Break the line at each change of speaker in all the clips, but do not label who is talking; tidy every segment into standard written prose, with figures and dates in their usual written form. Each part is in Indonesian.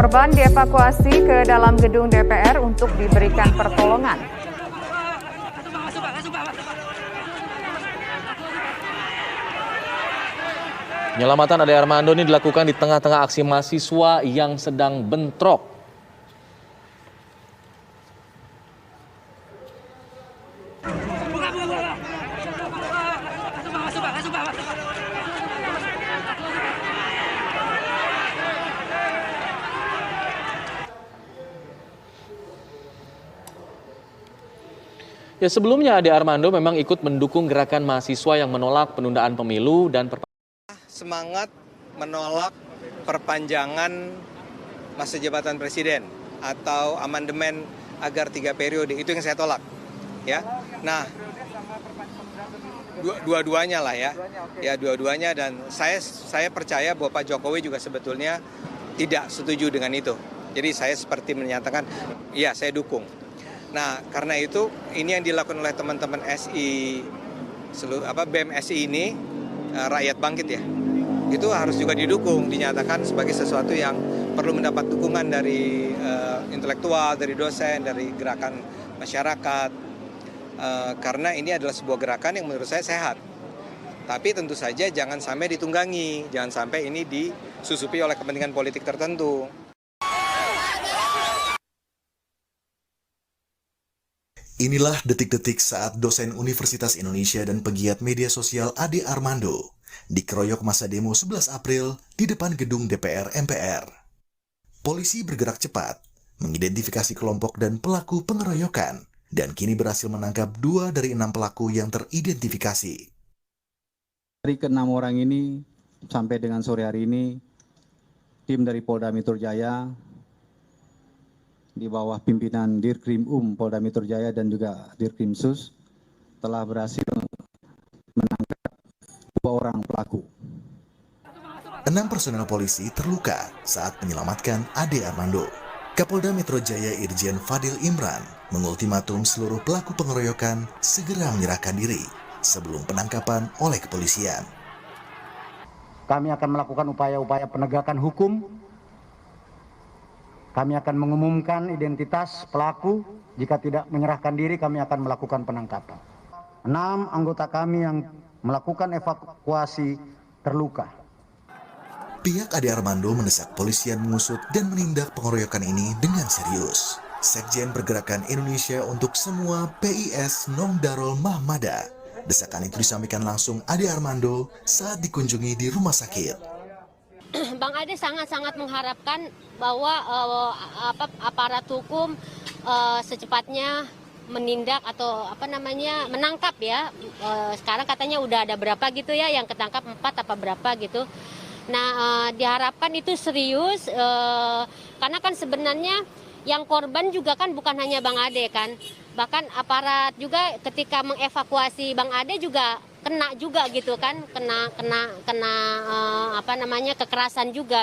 Korban dievakuasi ke dalam gedung DPR untuk diberikan pertolongan.
Penyelamatan Ade Armando ini dilakukan di tengah-tengah aksi mahasiswa yang sedang bentrok. Ya, sebelumnya Ade Armando memang ikut mendukung gerakan mahasiswa yang menolak penundaan pemilu dan
semangat menolak perpanjangan masa jabatan presiden atau amandemen agar 3 periode, itu yang saya tolak. Ya, nah dua-duanya lah ya, dua-duanya, dan saya percaya bahwa Pak Jokowi juga sebetulnya tidak setuju dengan itu. Jadi saya seperti menyatakan, ya saya dukung. Nah, karena itu ini yang dilakukan oleh teman-teman SI, BEM SI ini, Rakyat Bangkit ya, itu harus juga didukung, dinyatakan sebagai sesuatu yang perlu mendapat dukungan dari intelektual, dari dosen, dari gerakan masyarakat, karena ini adalah sebuah gerakan yang menurut saya sehat. Tapi tentu saja jangan sampai ditunggangi, jangan sampai ini disusupi oleh kepentingan politik tertentu.
Inilah detik-detik saat dosen Universitas Indonesia dan pegiat media sosial Ade Armando dikeroyok masa demo 11 April di depan gedung DPR MPR. Polisi bergerak cepat, mengidentifikasi kelompok dan pelaku pengeroyokan, dan kini berhasil menangkap 2 dari 6 pelaku yang teridentifikasi.
Dari ke-6 orang ini, sampai dengan sore hari ini, tim dari Polda Metro Jaya di bawah pimpinan Dirkrim Polda Metro Jaya dan juga Dirkrim Sus telah berhasil menangkap 2 orang pelaku.
6 personel polisi terluka saat menyelamatkan Ade Armando. Kapolda Metro Jaya Irjen Fadil Imran mengultimatum seluruh pelaku pengeroyokan segera menyerahkan diri sebelum penangkapan oleh kepolisian.
Kami akan melakukan upaya-upaya penegakan hukum. Kami akan mengumumkan identitas pelaku. Jika tidak menyerahkan diri, kami akan melakukan penangkapan. 6 anggota kami yang melakukan evakuasi terluka.
Pihak Ade Armando mendesak polisian mengusut dan menindak pengeroyokan ini dengan serius. Sekjen Pergerakan Indonesia untuk Semua PIS Nong Darul Mahmada. Desakan itu disampaikan langsung Ade Armando saat dikunjungi di rumah sakit.
Bang Ade sangat-sangat mengharapkan bahwa aparat hukum secepatnya menindak atau menangkap ya. Sekarang katanya udah ada berapa gitu ya yang ketangkap, 4 apa berapa gitu. Nah, diharapkan itu serius karena kan sebenarnya yang korban juga kan bukan hanya Bang Ade kan. Bahkan aparat juga ketika mengevakuasi Bang Ade juga kena juga gitu kan, kekerasan juga.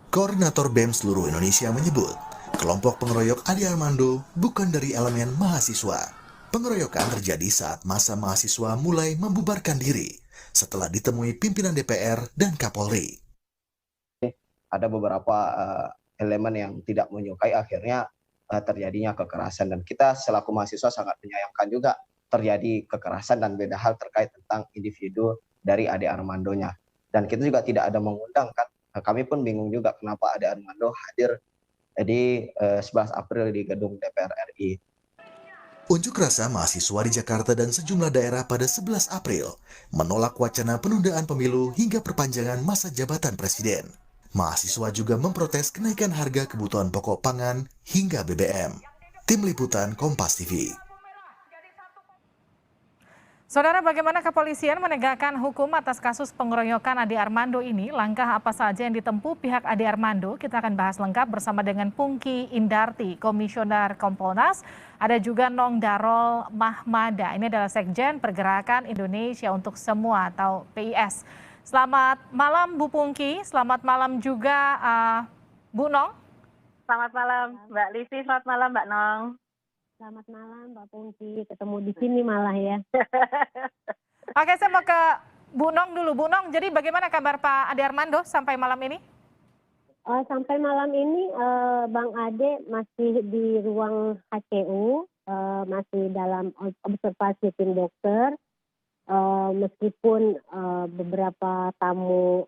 Koordinator BEM seluruh Indonesia menyebut, kelompok pengeroyok Ade Armando bukan dari elemen mahasiswa. Pengeroyokan terjadi saat masa mahasiswa mulai membubarkan diri setelah ditemui pimpinan DPR dan Kapolri.
Ada beberapa elemen yang tidak menyukai, akhirnya terjadinya kekerasan, dan kita selaku mahasiswa sangat menyayangkan juga terjadi kekerasan dan beda hal terkait tentang individu dari Ade Armandonya. Dan kita juga tidak ada mengundang kan, kami pun bingung juga kenapa Ade Armando hadir di 11 April di gedung DPR RI.
Unjuk rasa mahasiswa di Jakarta dan sejumlah daerah pada 11 April menolak wacana penundaan pemilu hingga perpanjangan masa jabatan presiden. Mahasiswa juga memprotes kenaikan harga kebutuhan pokok pangan hingga BBM. Tim Liputan Kompas TV.
Saudara, bagaimana kepolisian menegakkan hukum atas kasus pengeroyokan Ade Armando ini? Langkah apa saja yang ditempuh pihak Ade Armando? Kita akan bahas lengkap bersama dengan Pungki Indarti, Komisioner Kompolnas. Ada juga Nong Darul Mahmada. Ini adalah Sekjen Pergerakan Indonesia untuk Semua atau PIS. Selamat malam Bu Pungki, selamat malam juga Bu Nong.
Selamat malam Mbak Livi, selamat malam Mbak Nong.
Selamat malam Mbak Pungki, ketemu di sini malah ya.
Oke, saya mau ke Bu Nong dulu. Bu Nong, jadi bagaimana kabar Pak Ade Armando sampai malam ini?
Sampai malam ini Bang Ade masih di ruang HCU, masih dalam observasi tim dokter. Meskipun beberapa tamu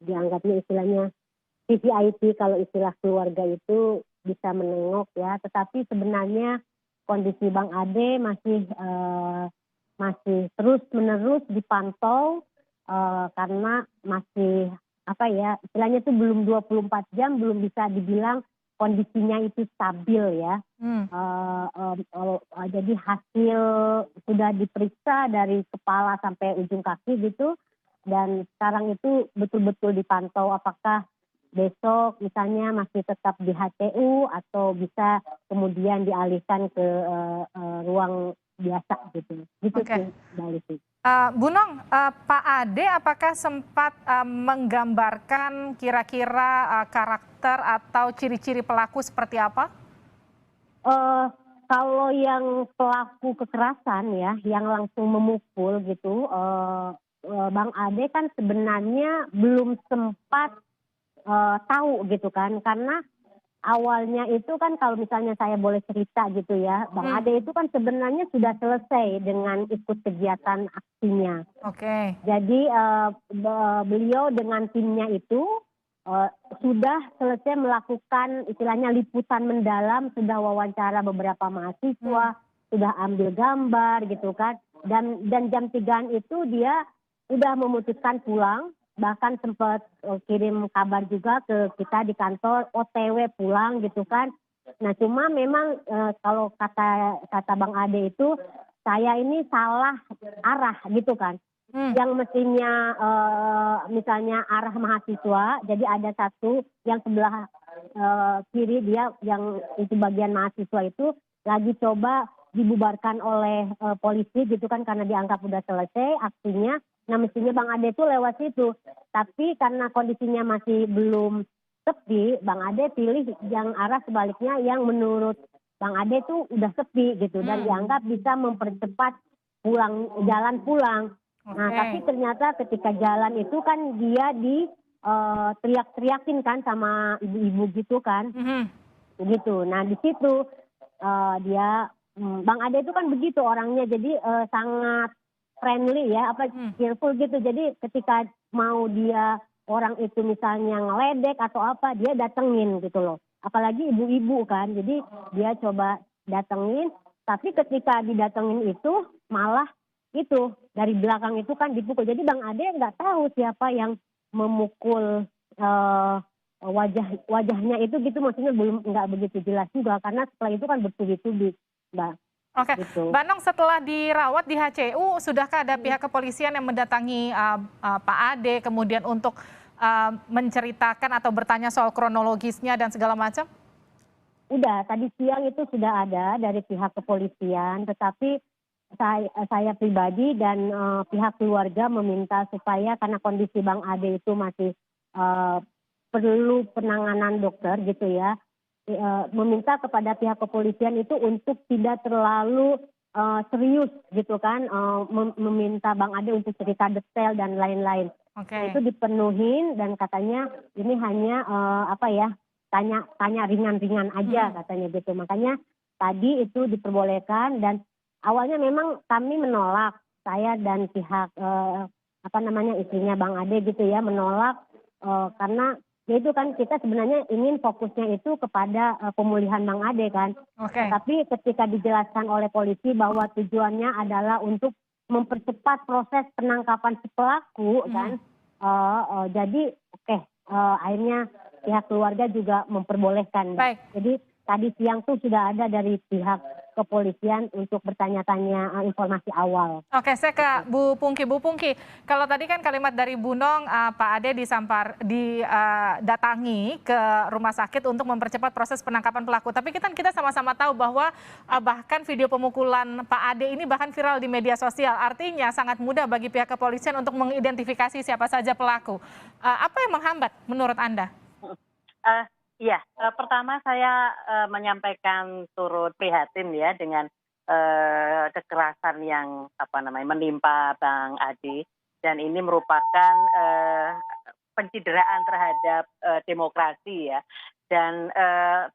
dianggapnya istilahnya VVIP kalau istilah keluarga itu bisa menengok ya, tetapi sebenarnya kondisi Bang Ade masih terus-menerus dipantau karena masih apa ya, istilahnya itu belum 24 jam belum bisa dibilang kondisinya itu stabil ya. Jadi hasil sudah diperiksa dari kepala sampai ujung kaki gitu, dan sekarang itu betul-betul dipantau apakah besok misalnya masih tetap di HTU atau bisa kemudian dialihkan ke ruang biasa gitu. Gitu
Oke.
sih Mbak Livi.
Bu Nong, Pak Ade apakah sempat menggambarkan kira-kira karakter atau ciri-ciri pelaku seperti apa?
Kalau yang pelaku kekerasan ya, yang langsung memukul gitu, Bang Ade kan sebenarnya belum sempat tahu gitu kan, karena awalnya itu kan kalau misalnya saya boleh cerita gitu ya, Bang Ade itu kan sebenarnya sudah selesai dengan ikut kegiatan aksinya.
Oke.
Jadi beliau dengan timnya itu sudah selesai melakukan istilahnya liputan mendalam, sudah wawancara beberapa mahasiswa, sudah ambil gambar gitu kan, dan jam 3-an itu dia sudah memutuskan pulang, bahkan sempat kirim kabar juga ke kita di kantor OTW pulang gitu kan. Nah cuma memang kalau kata Bang Ade itu saya ini salah arah gitu kan. Yang mestinya misalnya arah mahasiswa, jadi ada satu yang sebelah kiri dia yang itu bagian mahasiswa itu lagi coba dibubarkan oleh polisi gitu kan, karena dianggap udah selesai aksinya. Nah mestinya Bang Ade itu lewat situ, tapi karena kondisinya masih belum sepi, Bang Ade pilih yang arah sebaliknya yang menurut Bang Ade itu udah sepi gitu, dan dianggap bisa mempercepat jalan pulang. Nah tapi ternyata ketika jalan itu kan dia teriak-teriakin kan sama ibu-ibu gitu kan, gitu. Nah di situ dia Bang Ade itu kan begitu orangnya, jadi sangat friendly ya, cheerful gitu. Jadi ketika mau dia orang itu misalnya ngeledek atau apa, dia datengin gitu loh. Apalagi ibu-ibu kan, jadi dia coba datengin. Tapi ketika didatengin itu malah itu dari belakang itu kan dipukul. Jadi Bang Ade nggak tahu siapa yang memukul wajahnya itu gitu, maksudnya belum nggak begitu jelas juga karena setelah itu kan bertubi-tubi, Mbak.
Oke,
Gitu.
Mbak Nong, setelah dirawat di HCU, sudahkah ada pihak kepolisian yang mendatangi Pak Ade kemudian untuk menceritakan atau bertanya soal kronologisnya dan segala macam?
Udah, tadi siang itu sudah ada dari pihak kepolisian, tetapi saya pribadi dan pihak keluarga meminta supaya karena kondisi Bang Ade itu masih perlu penanganan dokter gitu ya, meminta kepada pihak kepolisian itu untuk tidak terlalu serius gitu kan, meminta Bang Ade untuk cerita detail dan lain-lain.
Oke.
Itu dipenuhin dan katanya ini hanya tanya ringan-ringan aja katanya gitu. Makanya tadi itu diperbolehkan, dan awalnya memang kami menolak, saya dan pihak istrinya Bang Ade gitu ya, menolak karena ya itu kan kita sebenarnya ingin fokusnya itu kepada pemulihan Bang Ade kan.
Oke.
Tapi ketika dijelaskan oleh polisi bahwa tujuannya adalah untuk mempercepat proses penangkapan si pelaku kan, jadi akhirnya pihak keluarga juga memperbolehkan.
Baik.
Jadi tadi siang tuh sudah ada dari pihak kepolisian untuk bertanya-tanya informasi awal.
Oke, saya ke Bu Pungki. Bu Pungki, kalau tadi kan kalimat dari Bu Nong, Pak Ade didatangi ke rumah sakit untuk mempercepat proses penangkapan pelaku. Tapi kita sama-sama tahu bahwa bahkan video pemukulan Pak Ade ini bahkan viral di media sosial. Artinya sangat mudah bagi pihak kepolisian untuk mengidentifikasi siapa saja pelaku. Apa yang menghambat menurut Anda?
Iya, pertama saya menyampaikan turut prihatin ya dengan kekerasan yang menimpa Bang Ade, dan ini merupakan pencideraan terhadap demokrasi ya. Dan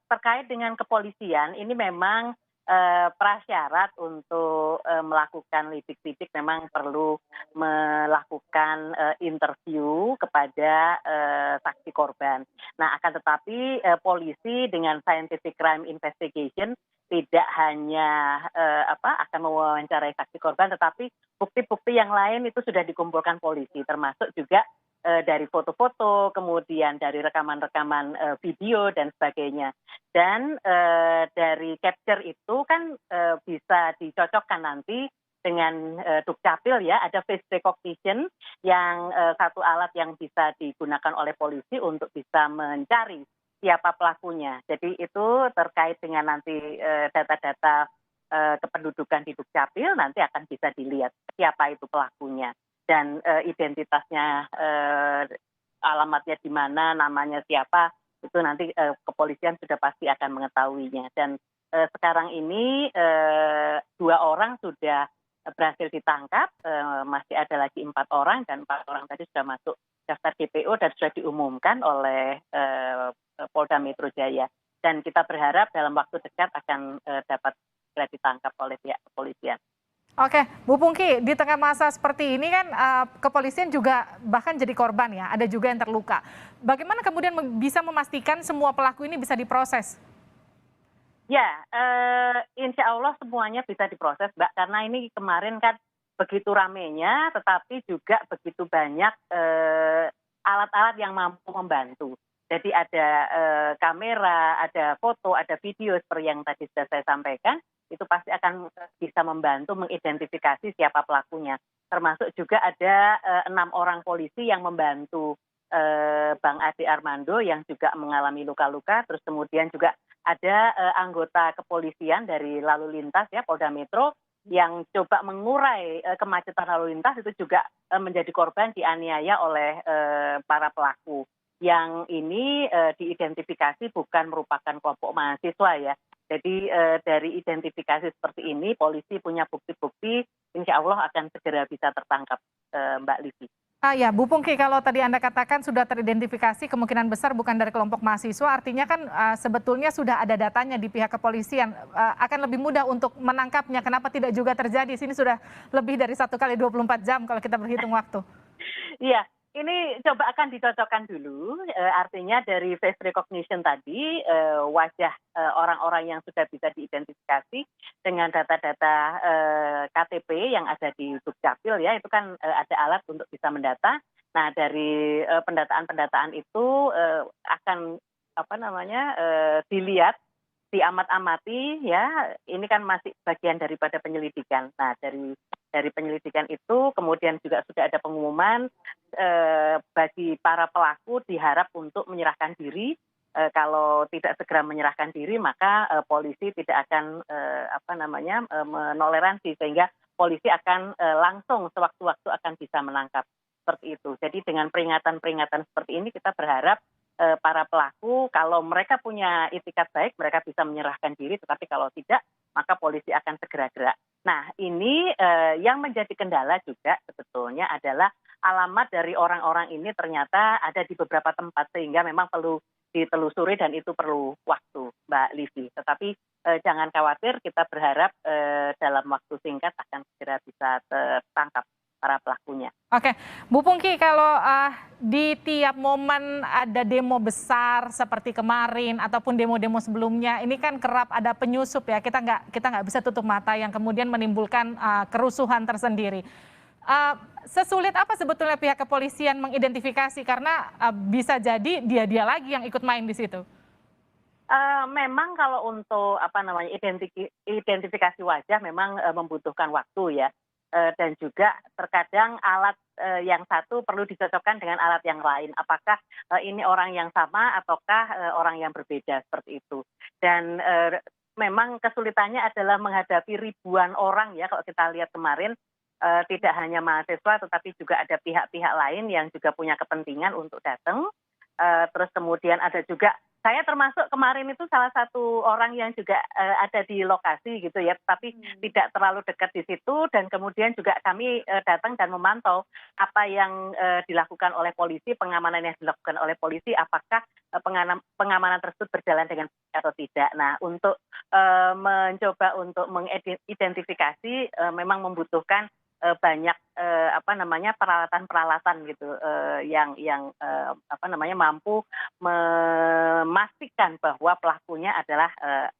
terkait dengan kepolisian ini memang prasyarat untuk melakukan lidik-lidik memang perlu melakukan interview kepada saksi korban. Nah, akan tetapi polisi dengan scientific crime investigation tidak hanya akan mewawancarai saksi korban, tetapi bukti-bukti yang lain itu sudah dikumpulkan polisi, termasuk juga dari foto-foto, kemudian dari rekaman-rekaman video dan sebagainya. Dan dari capture itu kan bisa dicocokkan nanti dengan Dukcapil ya, ada face recognition yang satu alat yang bisa digunakan oleh polisi untuk bisa mencari siapa pelakunya. Jadi itu terkait dengan nanti data-data kependudukan di Dukcapil nanti akan bisa dilihat siapa itu pelakunya. Dan identitasnya, alamatnya di mana, namanya siapa, itu nanti kepolisian sudah pasti akan mengetahuinya. Dan sekarang ini 2 orang sudah berhasil ditangkap, masih ada lagi 4 orang, dan 4 orang tadi sudah masuk daftar DPO dan sudah diumumkan oleh Polda Metro Jaya. Dan kita berharap dalam waktu dekat akan dapat segera ditangkap oleh pihak kepolisian.
Oke, Bu Pungki, di tengah masa seperti ini kan kepolisian juga bahkan jadi korban ya, ada juga yang terluka. Bagaimana kemudian bisa memastikan semua pelaku ini bisa diproses?
Ya, insya Allah semuanya bisa diproses, Mbak, karena ini kemarin kan begitu ramenya, tetapi juga begitu banyak alat-alat yang mampu membantu. Jadi ada kamera, ada foto, ada video seperti yang tadi sudah saya sampaikan, itu pasti akan bisa membantu mengidentifikasi siapa pelakunya. Termasuk juga ada 6 orang polisi yang membantu Bang Ade Armando yang juga mengalami luka-luka. Terus kemudian juga ada anggota kepolisian dari lalu lintas ya Polda Metro yang coba mengurai kemacetan lalu lintas, itu juga menjadi korban dianiaya oleh para pelaku. Yang ini diidentifikasi bukan merupakan kelompok mahasiswa ya. Jadi dari identifikasi seperti ini, polisi punya bukti-bukti, insya Allah akan segera bisa tertangkap, Mbak Livi.
Ya, Bu Pungki, kalau tadi Anda katakan sudah teridentifikasi kemungkinan besar bukan dari kelompok mahasiswa, artinya kan sebetulnya sudah ada datanya di pihak kepolisian, akan lebih mudah untuk menangkapnya. Kenapa tidak juga terjadi? Sini sudah lebih dari 1 kali 24 jam kalau kita berhitung waktu.
Iya. Ini coba akan dicocokkan dulu, artinya dari face recognition tadi, wajah orang-orang yang sudah bisa diidentifikasi dengan data-data KTP yang ada di Dukcapil ya, itu kan ada alat untuk bisa mendata. Nah, dari pendataan-pendataan itu akan dilihat, diamat-amati ya, ini kan masih bagian daripada penyelidikan. Nah, dari penyelidikan itu kemudian juga sudah ada pengumuman bagi para pelaku diharap untuk menyerahkan diri. Kalau tidak segera menyerahkan diri maka polisi tidak akan menoleransi, sehingga polisi akan langsung sewaktu-waktu akan bisa menangkap seperti itu. Jadi dengan peringatan-peringatan seperti ini kita berharap para pelaku kalau mereka punya itikat baik mereka bisa menyerahkan diri, tetapi kalau tidak maka polisi akan segera gerak. Nah, ini yang menjadi kendala juga sebetulnya adalah alamat dari orang-orang ini ternyata ada di beberapa tempat, sehingga memang perlu ditelusuri dan itu perlu waktu, Mbak Livi. Tetapi jangan khawatir, kita berharap dalam waktu singkat akan segera bisa tertangkap para pelakunya.
Oke, Bu Pungki, kalau di tiap momen ada demo besar seperti kemarin ataupun demo-demo sebelumnya, ini kan kerap ada penyusup ya, kita nggak bisa tutup mata yang kemudian menimbulkan kerusuhan tersendiri. Sesulit apa sebetulnya pihak kepolisian mengidentifikasi, karena bisa jadi dia lagi yang ikut main di situ?
Memang kalau untuk identifikasi wajah memang membutuhkan waktu ya. Dan juga terkadang alat yang satu perlu dicocokkan dengan alat yang lain. Apakah ini orang yang sama ataukah orang yang berbeda, seperti itu. Dan memang kesulitannya adalah menghadapi ribuan orang ya, kalau kita lihat kemarin tidak hanya mahasiswa tetapi juga ada pihak-pihak lain yang juga punya kepentingan untuk datang. Terus kemudian ada juga saya termasuk kemarin itu salah satu orang yang juga ada di lokasi gitu ya, tapi tidak terlalu dekat di situ, dan kemudian juga kami datang dan memantau apa yang dilakukan oleh polisi, pengamanan yang dilakukan oleh polisi, apakah pengamanan tersebut berjalan dengan baik atau tidak. Nah, untuk mencoba untuk mengidentifikasi memang membutuhkan banyak peralatan-peralatan gitu yang mampu memastikan bahwa pelakunya adalah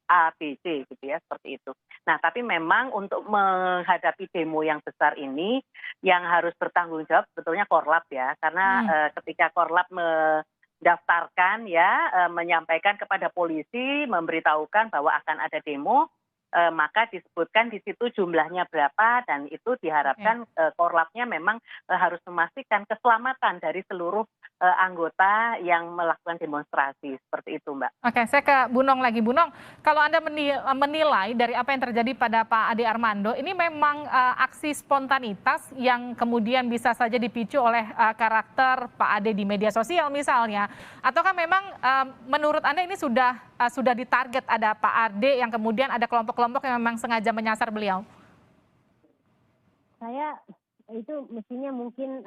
A, B, C gitu ya, seperti itu. Nah, tapi memang untuk menghadapi demo yang besar ini yang harus bertanggung jawab sebetulnya Korlap ya, karena ketika Korlap mendaftarkan ya, menyampaikan kepada polisi, memberitahukan bahwa akan ada demo, maka disebutkan di situ jumlahnya berapa, dan itu diharapkan Korlapnya memang harus memastikan keselamatan dari seluruh anggota yang melakukan demonstrasi, seperti itu, Mbak.
Oke, saya ke Bu Nong lagi. Bu Nong, kalau Anda menilai dari apa yang terjadi pada Pak Ade Armando, ini memang aksi spontanitas yang kemudian bisa saja dipicu oleh karakter Pak Ade di media sosial misalnya, ataukah memang menurut Anda ini sudah ditarget, ada Pak Ade yang kemudian ada kelompok-kelompok yang memang sengaja menyasar beliau?
Saya itu mestinya mungkin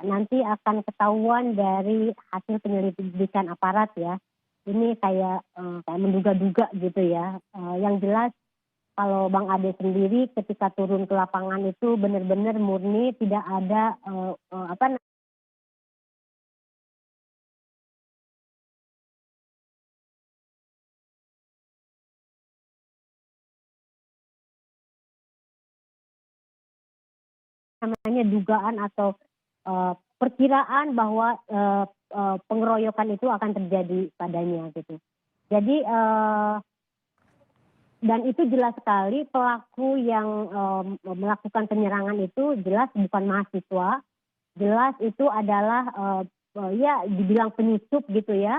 nanti akan ketahuan dari hasil penyelidikan aparat ya. Ini kayak menduga-duga gitu ya. Yang jelas kalau Bang Ade sendiri ketika turun ke lapangan itu benar-benar murni, tidak ada namanya dugaan atau perkiraan bahwa pengeroyokan itu akan terjadi padanya gitu. Jadi dan itu jelas sekali pelaku yang melakukan penyerangan itu jelas bukan mahasiswa, jelas itu adalah ya dibilang penyusup gitu ya,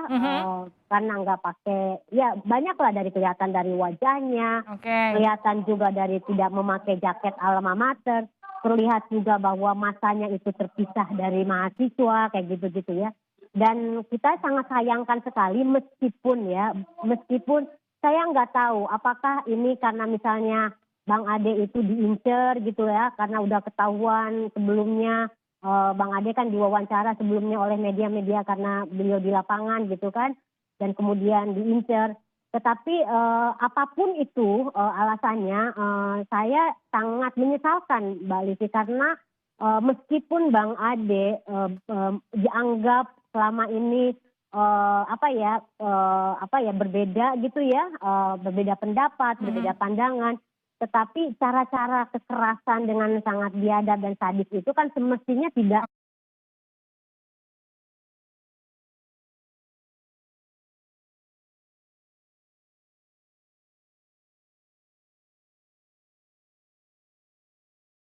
karena nggak pakai, ya banyak lah dari kelihatan dari wajahnya, kelihatan juga dari tidak memakai jaket alma mater, terlihat juga bahwa masanya itu terpisah dari mahasiswa kayak gitu-gitu ya. Dan kita sangat sayangkan sekali meskipun saya nggak tahu apakah ini karena misalnya Bang Ade itu diincer gitu ya, karena udah ketahuan sebelumnya. Bang Ade kan diwawancara sebelumnya oleh media-media karena beliau di lapangan gitu kan, dan kemudian diincer. Tetapi apapun itu alasannya, saya sangat menyesalkan Mbak Livi, karena meskipun Bang Ade dianggap selama ini berbeda gitu ya, berbeda pendapat, berbeda pandangan, tetapi cara-cara kekerasan dengan sangat biadab dan sadis itu kan semestinya tidak